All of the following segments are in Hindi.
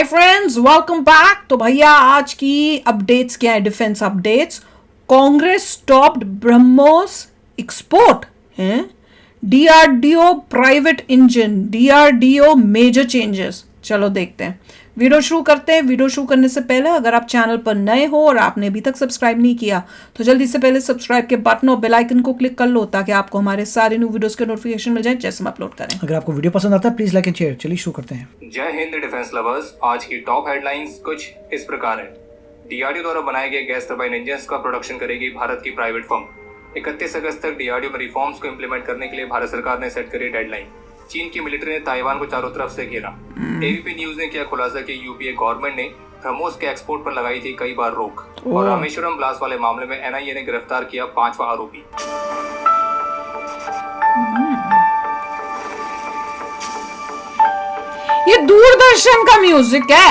Friends, welcome back. तो भैया आज की अपडेट्स क्या है? Defence updates. Congress stopped BrahMos export हैं। DRDO private engine, DRDO major changes. चलो देखते हैं, वीडियो शुरू करते हैं। वीडियो शुरू करने से पहले अगर आप चैनल पर नए हो और आपने अभी तक सब्सक्राइब नहीं किया तो जल्दी से पहले सब्सक्राइब के बटन और बेल आइकन को क्लिक कर लो ताकि आपको हमारे सारे न्यू वीडियोस के नोटिफिकेशन मिल जाए जैसे हम अपलोड करें। अगर आपको वीडियो पसंद आता है प्लीज लाइक एंड शेयर। चलिए शुरू करते हैं। जय हिंद डिफेंस लवर्स। आज की टॉप हेडलाइंस कुछ इस प्रकार है। डीआरडीओ द्वारा बनाए गए गैस टरबाइन इंजन्स का प्रोडक्शन करेगी भारत की प्राइवेट फर्म। 31 अगस्त तक डीआरडीओ में रिफॉर्म्स को इंप्लीमेंट करने के लिए भारत सरकार ने सेट करी डेडलाइन। चीन की मिलिट्री ने ताइवान को चारों तरफ से घेरा। एबीपी न्यूज ने किया खुलासा कि यूपीए गवर्नमेंट ने ब्रह्मोस के एक्सपोर्ट पर लगाई थी कई बार रोक। और रामेश्वरम ब्लास्ट वाले मामले में एनआईए ने गिरफ्तार किया 5वां आरोपी। ये दूरदर्शन का म्यूजिक है।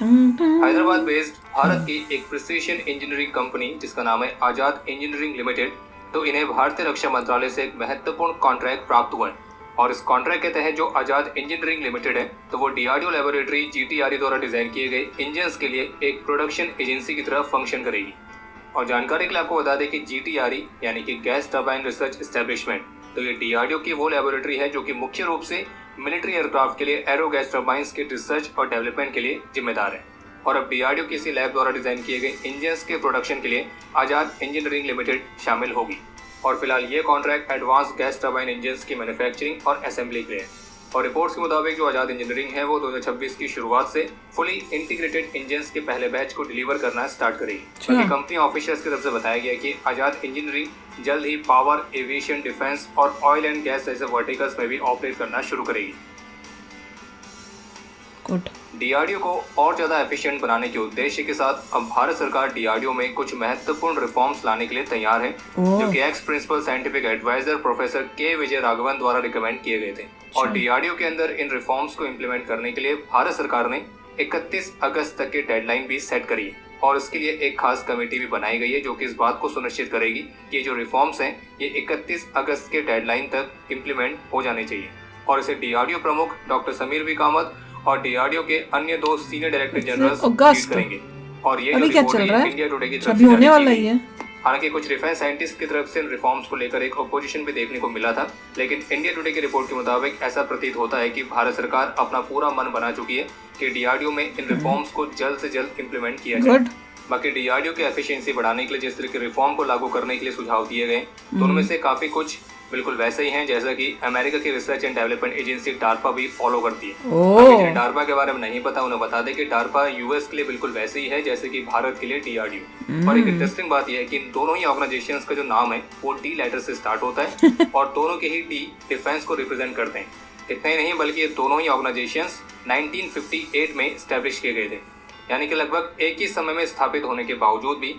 हैदराबाद बेस्ड भारत की एक प्रिसीशन इंजीनियरिंग कंपनी जिसका नाम है आजाद इंजीनियरिंग लिमिटेड, तो इन्हें भारतीय रक्षा मंत्रालय से एक महत्वपूर्ण कॉन्ट्रैक्ट प्राप्त हुआ है। और इस कॉन्ट्रैक्ट के तहत जो आजाद इंजीनियरिंग लिमिटेड है तो वो डीआरडीओ लैबोरेटरी जीटीआरई द्वारा डिजाइन किए गए इंजन्स के लिए एक प्रोडक्शन एजेंसी की तरह फंक्शन करेगी। और जानकारी के लिए आपको बता दें कि जीटीआरई यानी कि गैस टरबाइन रिसर्च एस्टेब्लिशमेंट, तो ये डीआरडीओ की वो लैबोरेटरी है जो कि मुख्य रूप से मिलिट्री एयरक्राफ्ट के लिए एरो गैस टरबाइंस के रिसर्च और डेवलपमेंट के लिए जिम्मेदार है। और अब डीआरडीओ की इसी लैब द्वारा डिजाइन किए गए इंजन्स के प्रोडक्शन के लिए आजाद इंजीनियरिंग लिमिटेड शामिल होगी। और फिलहाल ये contract advance gas turbine engines की मैन्युफैक्चरिंग और असेंबली के लिए है। और रिपोर्ट्स के मुताबिक जो आजाद इंजीनियरिंग है वो 2026 की शुरुआत से फुली इंटीग्रेटेड इंजन्स के पहले बैच को डिलीवर करना स्टार्ट करेगी। बाकी कंपनी ऑफिशियल्स की तरफ से बताया गया कि आजाद इंजीनियरिंग जल्द ही पावर, एविएशन, डिफेंस और ऑयल एंड गैस जैसे वर्टिकल्स में भी ऑपरेट करना शुरू करेगी। डीआरडीओ को और ज्यादा एफिशिएंट बनाने के उद्देश्य के साथ अब भारत सरकार डीआरडीओ में कुछ महत्वपूर्ण रिफॉर्म्स लाने के लिए तैयार है, जो कि ex principal scientific adviser professor K Vijay Raghavan द्वारा रिकमेंड किए गए थे। और डीआरडीओ के अंदर इन रिफॉर्म्स को इम्प्लीमेंट करने के लिए भारत सरकार ने 31 अगस्त तक की डेडलाइन भी सेट करी है। और इसके लिए एक खास कमेटी भी बनाई गई है जो कि इस बात को सुनिश्चित करेगी कि जो रिफॉर्म्स हैं ये 31 अगस्त के डेडलाइन तक इम्प्लीमेंट हो जाने चाहिए। और इसे डीआरडीओ प्रमुख डॉक्टर समीर वी कामत और डीआरडीओ के अन्य 2 सीनियर डायरेक्टर जनरल्स लीड करेंगे। और ये अभी क्या चल रहा है? इंडिया टुडे की तरफ से होने वाला ही है। हालांकि कुछ डिफेंस साइंटिस्ट की तरफ से इन रिफॉर्म्स को लेकर एक अपोजिशन भी देखने को मिला था, लेकिन इंडिया टुडे की रिपोर्ट के मुताबिक ऐसा प्रतीत होता है कि भारत सरकार अपना पूरा मन बना चुकी है कि डीआरडीओ में इन रिफॉर्म्स को जल्द से जल्द इम्प्लीमेंट किया जाए। बाकी डीआरडीओ की एफिशिएंसी बढ़ाने के लिए जिस तरह के रिफॉर्म को लागू करने के लिए सुझाव दिए गए तो उनमें से काफी कुछ बिल्कुल वैसे ही हैं जैसा कि अमेरिका की research and development agency DARPA भी फॉलो करती है। डार्पा के बारे में नहीं पता उन्हें बता दें कि डार्पा यूएस के लिए बिल्कुल वैसे ही है जैसे कि भारत के लिए डीआरडीओ। और एक इंटरेस्टिंग बात यह है कि इन दोनों ही ऑर्गेनाइजेशंस का जो नाम है वो डी लेटर से स्टार्ट होता है और दोनों के ही डी डिफेंस को रिप्रेजेंट करते हैं। इतना ही नहीं बल्कि ये दोनों ही ऑर्गेनाइजेशंस 1958 में स्टैब्लिश किए गए थे, यानी कि लगभग एक ही समय में स्थापित होने के बावजूद भी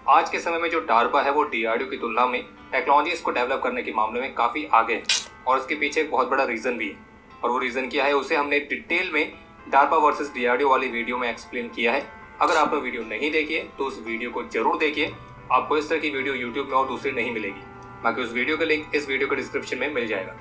आज के समय में जो डार्पा है वो डीआरडीओ की तुलना में टेक्नोलॉजीज को डेवलप करने के मामले में काफ़ी आगे है। और इसके पीछे एक बहुत बड़ा रीज़न भी है, और वो रीज़न क्या है उसे हमने डिटेल में डार्पा वर्सेस डीआरडीओ वाली वीडियो में एक्सप्लेन किया है। अगर आपने वीडियो नहीं देखी है तो उस वीडियो को जरूर देखिए, आपको इस तरह की वीडियो यूट्यूब में और दूसरी नहीं मिलेगी। बाकी उस वीडियो का लिंक इस वीडियो के डिस्क्रिप्शन में मिल जाएगा।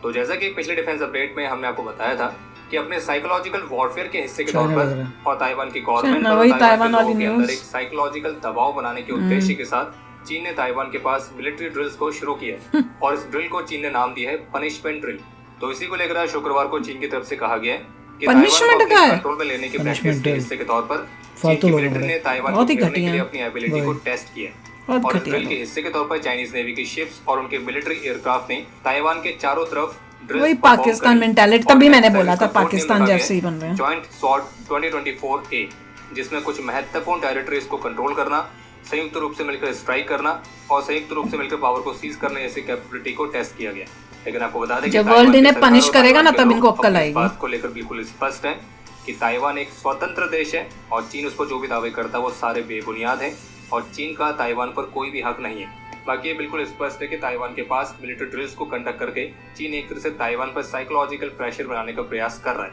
तो जैसा कि पिछले डिफेंस अपडेट में हमने आपको बताया था कि अपने साइकोलॉजिकल वॉरफेयर के हिस्से के तौर पर और ताइवान की गवर्नमेंट और ताइवान के लोगों के अंदर एक साइकोलॉजिकल दबाव बनाने के उद्देश्य के साथ चीन ने ताइवान के पास मिलिट्री ड्रिल्स को शुरू किया और इस ड्रिल को चीन ने नाम दिया है पनिशमेंट ड्रिल। तो इसी को लेकर शुक्रवार को चीन की तरफ से कहा गया है कि ताइवान को कंट्रोल में लेने की प्रैक्टिस के हिस्से के तौर पर चीन की मिलिट्री ने ताइवान को घेरने के लिए अपनी एबिलिटी को टेस्ट किया। और इस ड्रिल के हिस्से के तौर पर चाइनीज नेवी की शिप्स और उनके मिलिट्री एयरक्राफ्ट ने ताइवान के चारों तरफ वही पाकिस्तान मेंटालिटी, तभी मैंने बोला था पाकिस्तान जैसे ही बन रहे हैं। जॉइंट स्वॉर्ड 2024A, जिसमें कुछ महत्वपूर्ण टेरिटरीज को कंट्रोल करना, संयुक्त रूप से मिलकर स्ट्राइक करना और संयुक्त रूप से मिलकर पावर को सीज करने जैसी कैपेबिलिटी को टेस्ट किया गया। लेकिन आपको बता दें कि जब वर्ल्ड इन्हें पनिश करेगा ना तब इनको अक्ल आएगी। बात को लेकर बिल्कुल स्पष्ट है कि ताइवान एक स्वतंत्र देश है और चीन उसको जो भी दावे करता है वो सारे बेबुनियाद हैं और चीन का ताइवान पर कोई भी हक नहीं है। बाकी ये बिल्कुल स्पष्ट है कि ताइवान के पास मिलिट्री ड्रिल्स को कंडक्ट करके चीन एक तरह से ताइवान पर साइकोलॉजिकल प्रेशर बनाने का प्रयास कर रहा है।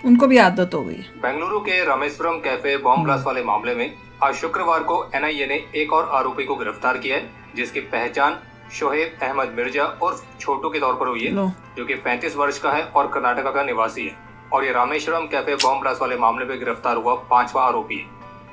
उनको भी आदत हो गई। बेंगलुरु के रामेश्वरम कैफे बॉम्ब ब्लास्ट वाले मामले में आज शुक्रवार को एनआईए ने एक और आरोपी को गिरफ्तार किया है जिसकी पहचान शोहेब अहमद मिर्जा और छोटू के तौर पर हुई है, जो कि 35 वर्ष का है और कर्नाटका का निवासी है। और ये रामेश्वरम कैफे बॉम्ब ब्लास्ट वाले मामले में गिरफ्तार हुआ 5वां आरोपी है।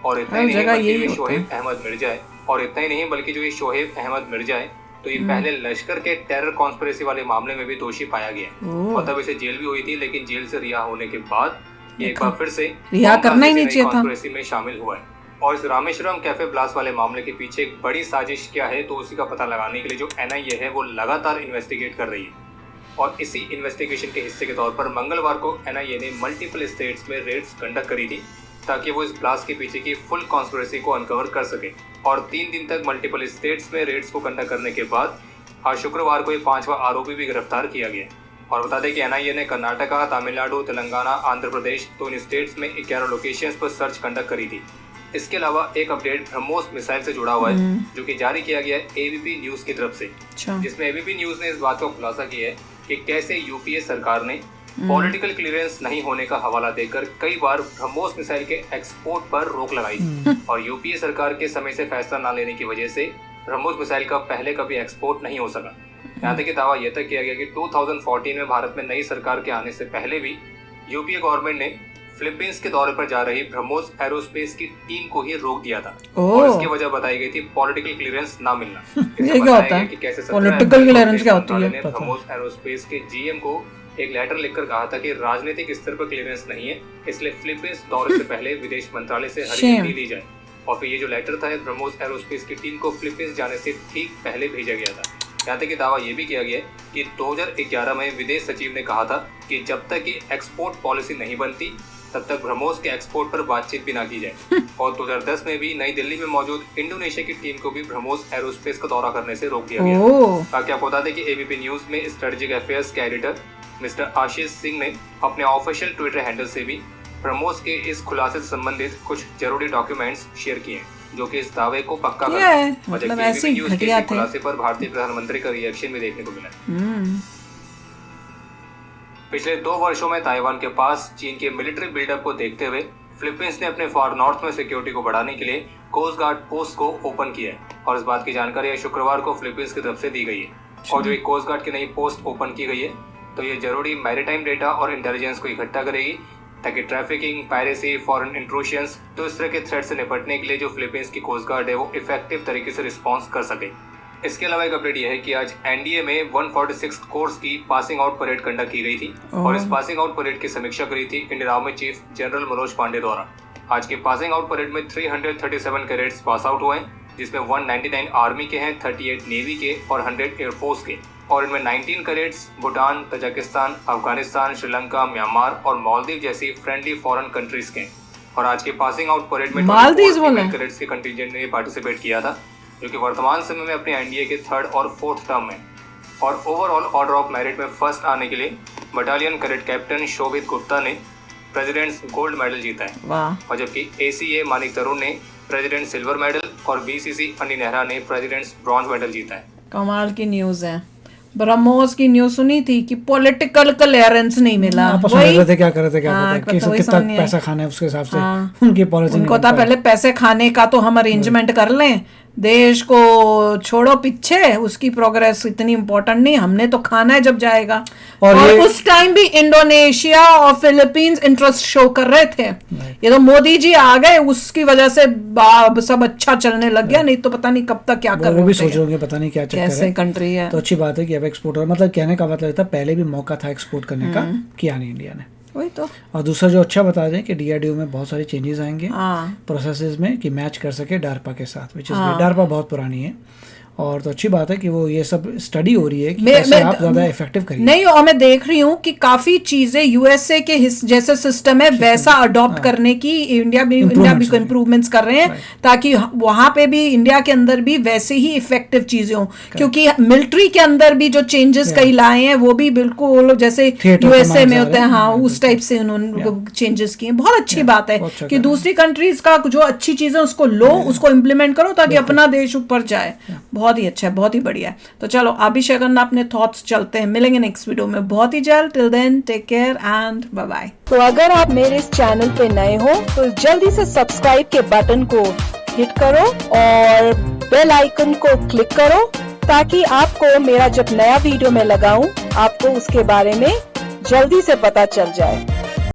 और इतना ही नहीं बल्कि ये शोहेब अहमद मिर्जा है, और इतना ही नहीं बल्कि जो ये शोहेब अहमद मिर्जा है तो ये पहले लश्कर के टेरर कॉन्स्पिरेसी वाले मामले में भी दोषी पाया गया है, और तब इसे जेल भी हुई थी, लेकिन जेल से रिहा होने के बाद ये एक बार फिर से रिहा करना ही नहीं चाहिए था, कॉन्स्पिरेसी में शामिल हुआ है। और इस रामेश्वरम कैफे ब्लास्ट वाले मामले के पीछे एक बड़ी साजिश क्या है तो उसी का पता लगाने के लिए जो NIA है वो लगातार इन्वेस्टिगेट कर रही है। और इसी इन्वेस्टिगेशन के हिस्से के तौर पर मंगलवार को NIA ने मल्टीपल स्टेट्स में रेड्स कंडक्ट करी थी ताकि वो इस ब्लास्ट के पीछे की फुल कॉन्स्पिरेसी को अनकवर कर सके। और 3 दिन तक मल्टीपल स्टेट्स में रेड्स को कंडक्ट करने के बाद आज शुक्रवार को एक 5वां आरोपी भी गिरफ्तार किया गया। और बता दें कि NIA ने कर्नाटका, तमिलनाडु, तेलंगाना, आंध्र प्रदेश तो इन स्टेट्स में 11 लोकेशंस पर सर्च कंडक्ट करी थी। इसके अलावा एक अपडेट ब्रह्मोस मिसाइल से जुड़ा हुआ है जो कि जारी किया गया है ABP न्यूज की तरफ से, जिसमें ABP न्यूज ने इस बात का खुलासा किया है कि कैसे UPA सरकार ने पॉलिटिकल क्लियरेंस नहीं होने का हवाला देकर कई बार ब्रह्मोस मिसाइल के एक्सपोर्ट पर रोक लगाई और UPA सरकार के समय से फैसला न लेने की वजह से ब्रह्मोस मिसाइल का पहले कभी एक्सपोर्ट नहीं हो सका। यहाँ तक कि दावा यह तक किया गया कि 2014 में भारत में नई सरकार के आने से पहले भी UPA गवर्नमेंट ने फिलीपींस के दौरे पर जा रही ब्रह्मोस एरोस्पेस की टीम को ही रोक दिया था और इसकी वजह बताई गई थी पॉलिटिकल क्लियरेंस ना मिलना। ये क्या होता है? पॉलिटिकल क्लियरेंस क्या होती है? ब्रह्मोस एरोस्पेस के GM को एक लेटर लिखकर कहा था कि राजनीतिक स्तर पर क्लियरेंस नहीं है, इसलिए फिलीपींस दौरे से पहले विदेश मंत्रालय से हरी झंडी ली जाए। और फिर ये जो लेटर था ब्रह्मोस एरोस्पेस की टीम को फिलीपींस जाने से ठीक पहले भेजा गया था। यहाँ तक कि दावा ये भी किया गया कि 2011 में विदेश सचिव ने कहा था कि जब तक कि एक्सपोर्ट पॉलिसी नहीं बनती तब तक ब्रह्मोस के एक्सपोर्ट पर बातचीत भी ना की जाए। और 2010 में भी नई दिल्ली में मौजूद इंडोनेशिया की टीम को भी ब्रह्मोस एरोस्पेस का दौरा करने से रोक दिया गया। ताकि आपको बता दें कि ABP न्यूज में स्ट्रेटेजिक अफेयर्स के एडिटर मिस्टर आशीष सिंह ने अपने ऑफिशियल ट्विटर हैंडल से भी ब्रह्मोस के इस खुलासे से संबंधित कुछ जरूरी डॉक्यूमेंट्स शेयर किए जो कि इस दावे को पक्का करते हैं। मतलब ऐसे घटिया थे। खुलासे पर भारतीय प्रधानमंत्री का रिएक्शन भी देखने को मिला। पिछले 2 वर्षों में ताइवान के पास चीन के मिलिट्री बिल्डअप को देखते हुए फिलीपींस ने अपने फार नॉर्थ में सिक्योरिटी को बढ़ाने के लिए कोस्ट गार्ड पोस्ट को ओपन किया है और इस बात की जानकारी शुक्रवार को फिलीपींस की तरफ से दी गई है। और जो एक कोस्ट गार्ड की नई पोस्ट ओपन की गई है तो ये जरूरी मैरीटाइम डेटा और इंटेलिजेंस को इकट्ठा करेगी ताकि ट्रैफिकिंग, पायरेसी, फॉरेन इंट्रूशंस तो इस तरह के थ्रेट से निपटने के लिए जो फिलीपींस की कोस्ट गार्ड है वो इफेक्टिव तरीके से रिस्पॉन्स कर सके। इसके अलावा एक अपडेट यह है कि आज NDA में 146 कोर्स की पासिंग आउट परेड कंडक्ट की गई थी और इस पासिंग आउट परेड की समीक्षा करी थी Indian army chief general Manoj Pande द्वारा। आज की पासिंग आउट परेड में 337 कैडेट्स पास आउट हुए हैं जिसमें 199 आर्मी के हैं, 38 नेवी के और 100 एयरफोर्स के। और इनमें 19 cadets Bhutan, Tajikistan, Afghanistan, Sri Lanka, Myanmar और मालदीव जैसी फ्रेंडली फॉरेन कंट्रीज के। और आज की पासिंग आउट परेड में कैडेट्स के कंटिजेंट ने पार्टिसिपेट किया था जो कि वर्तमान समय में अपने NDA के 3rd और 4th टर्म में। और ओवरऑल ऑर्डर ऑफ मेरिट में फर्स्ट आने के लिए बटालियन कैडेट कैप्टन शोभित गुप्ता ने प्रेसिडेंट्स गोल्ड मेडल जीता है और जबकि ACA मानिक तरुण ने प्रेसिडेंट सिल्वर मेडल और BCC अन्नी नेहरा ने प्रेसिडेंट्स ब्रॉन्ज मेडल जीता है। कमाल की न्यूज है। ब्रह्मोस की न्यूज सुनी थी कि पॉलिटिकल क्लियरेंस नहीं मिला। वही क्या कर रहे थे कितना पैसा खाना है उसके हिसाब से उनकी पॉलिसी। उनको था पहले पैसे खाने का तो हम अरेंजमेंट कर लें, देश को छोड़ो पीछे, उसकी प्रोग्रेस इतनी इम्पोर्टेंट नहीं, हमने तो खाना है जब जाएगा। और उस टाइम भी इंडोनेशिया और फिलीपींस इंटरेस्ट शो कर रहे थे। ये तो मोदी जी आ गए उसकी वजह से सब अच्छा चलने लग गया, नहीं तो पता नहीं कब तक क्या कर रहे भी सोच रहे होंगे पता नहीं क्या चक्कर है। कैसे कंट्री है। तो अच्छी बात है कि अब एक्सपोर्ट, मतलब कहने का मतलब था पहले भी मौका था एक्सपोर्ट करने का, किया नहीं इंडिया ने। वही तो। और दूसरा जो अच्छा बता दें कि DRDO में बहुत सारे चेंजेस आएंगे प्रोसेसेस में कि मैच कर सके डार्पा के साथ, विच इज डार्पा बहुत पुरानी है और तो अच्छी बात है कि वो ये सब स्टडी हो रही है कि कैसे आप ज्यादा इफेक्टिव करिए। नहीं, और मैं देख रही हूँ कि काफी चीजें USA के जैसे सिस्टम है वैसा अडॉप्ट करने की इंडिया भी इम्प्रूवमेंट्स कर रहे हैं ताकि वहां पे भी इंडिया के अंदर भी वैसे ही इफेक्टिव चीजें हो, क्योंकि मिलिट्री के अंदर भी जो चेंजेस कई लाए हैं वो भी बिल्कुल जैसे USA में होते हैं, हाँ उस टाइप से उन्होंने चेंजेस किए। बहुत अच्छी बात है कि दूसरी कंट्रीज का जो अच्छी चीजें उसको लो, उसको इम्प्लीमेंट करो ताकि अपना देश ऊपर जाए। बहुत ही अच्छा है, बहुत ही बढ़िया है। तो चलो अभी शेखर ना अपने थॉट्स चलते हैं, मिलेंगे नेक्स्ट वीडियो में बहुत ही जल्द। Till then take care and bye bye. तो अगर आप मेरे इस चैनल पे नए हो तो जल्दी से सब्सक्राइब के बटन को हिट करो और बेल आइकन को क्लिक करो ताकि आपको मेरा जब नया वीडियो मैं लगाऊं आपको उसके बारे में जल्दी से पता चल जाए।